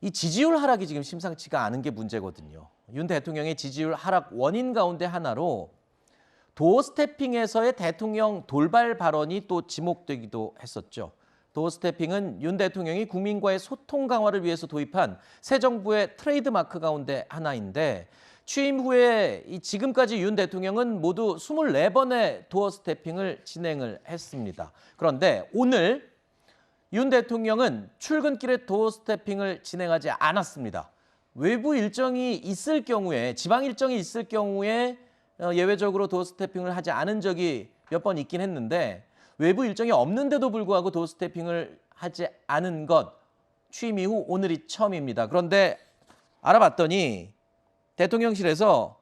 이 지지율 하락이 지금 심상치가 않은 게 문제거든요. 윤 대통령의 지지율 하락 원인 가운데 하나로 도어 스태핑에서의 대통령 돌발 발언이 또 지목되기도 했었죠. 도어 스태핑은 윤 대통령이 국민과의 소통 강화를 위해서 도입한 새 정부의 트레이드마크 가운데 하나인데 취임 후에 지금까지 윤 대통령은 모두 24번의 도어 스태핑을 진행을 했습니다. 그런데 오늘 윤 대통령은 출근길에 도어 스태핑을 진행하지 않았습니다. 외부 일정이 있을 경우에, 지방 일정이 있을 경우에 예외적으로 도어 스태핑을 하지 않은 적이 몇 번 있긴 했는데 외부 일정이 없는데도 불구하고 도어 스태핑을 하지 않은 것 취임 이후 오늘이 처음입니다. 그런데 알아봤더니 대통령실에서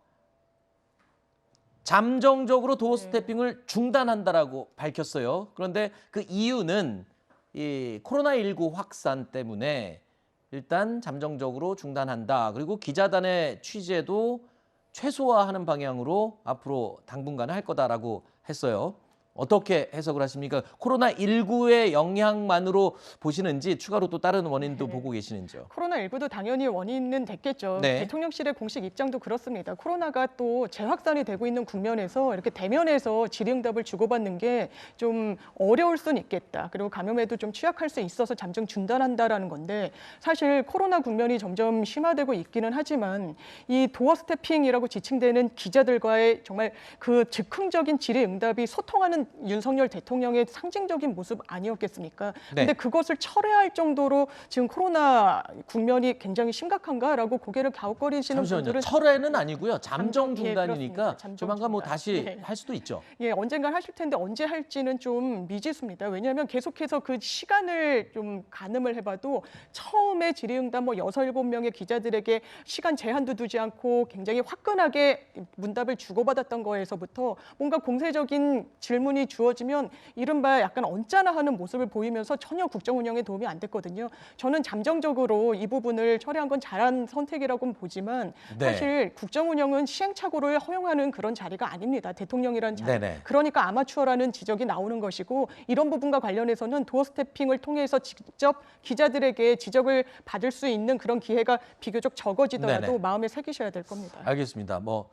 잠정적으로 도어 스태핑을 중단한다라고 밝혔어요. 그런데 그 이유는 이 코로나19 확산 때문에 일단 잠정적으로 중단한다. 그리고 기자단의 취재도 최소화하는 방향으로 앞으로 당분간은 할 거다라고 했어요. 어떻게 해석을 하십니까? 코로나19의 영향만으로 보시는지 추가로 또 다른 원인도 보고 계시는지요? 코로나19도 당연히 원인은 됐겠죠. 네. 대통령실의 공식 입장도 그렇습니다. 코로나가 또 재확산이 되고 있는 국면에서 이렇게 대면에서 질의응답을 주고받는 게 좀 어려울 수는 있겠다. 그리고 감염에도 좀 취약할 수 있어서 잠정 중단한다라는 건데 사실 코로나 국면이 점점 심화되고 있기는 하지만 이 도어 스태핑이라고 지칭되는 기자들과의 정말 그 즉흥적인 질의응답이 소통하는 윤석열 대통령의 상징적인 모습 아니었겠습니까? 네. 근데 그것을 철회할 정도로 지금 코로나 국면이 굉장히 심각한가라고 고개를 갸웃거리시는 잠시만요. 분들은 철회는 아니고요. 잠정 예, 중단이니까 그렇습니다. 잠정 조만간 뭐 중단. 다시 네. 할 수도 있죠. 예, 언젠간 하실 텐데 언제 할지는 좀 미지수입니다. 왜냐하면 계속해서 그 시간을 좀 가늠을 해봐도 처음에 질의응답 뭐 6, 7명의 기자들에게 시간 제한도 두지 않고 굉장히 화끈하게 문답을 주고받았던 거에서부터 뭔가 공세적인 질문이 주어지면 이른바 약간 언짢아하는 모습을 보이면서 전혀 국정 운영에 도움이 안 됐거든요. 저는 잠정적으로 이 부분을 처리한 건 잘한 선택이라고 보지만 네. 사실 국정 운영은 시행착오를 허용하는 그런 자리가 아닙니다. 대통령이라는 자리. 네네. 그러니까 아마추어라는 지적이 나오는 것이고 이런 부분과 관련해서는 도어 스태핑을 통해서 직접 기자들에게 지적을 받을 수 있는 그런 기회가 비교적 적어지더라도 네네. 마음에 새기셔야 될 겁니다. 알겠습니다. 뭐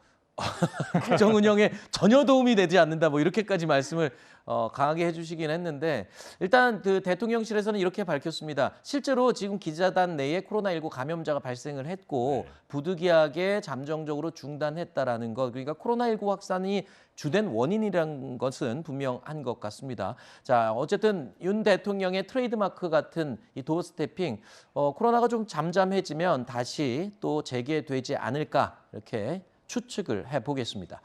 국정 운영에 전혀 도움이 되지 않는다. 뭐 이렇게까지 말씀을 강하게 해주시긴 했는데 일단 그 대통령실에서는 이렇게 밝혔습니다. 실제로 지금 기자단 내에 코로나19 감염자가 발생을 했고 부득이하게 잠정적으로 중단했다라는 것. 그러니까 코로나19 확산이 주된 원인이라는 것은 분명한 것 같습니다. 자, 어쨌든 윤 대통령의 트레이드마크 같은 이 도어 스태핑 코로나가 좀 잠잠해지면 다시 또 재개되지 않을까 이렇게 추측을 해보겠습니다.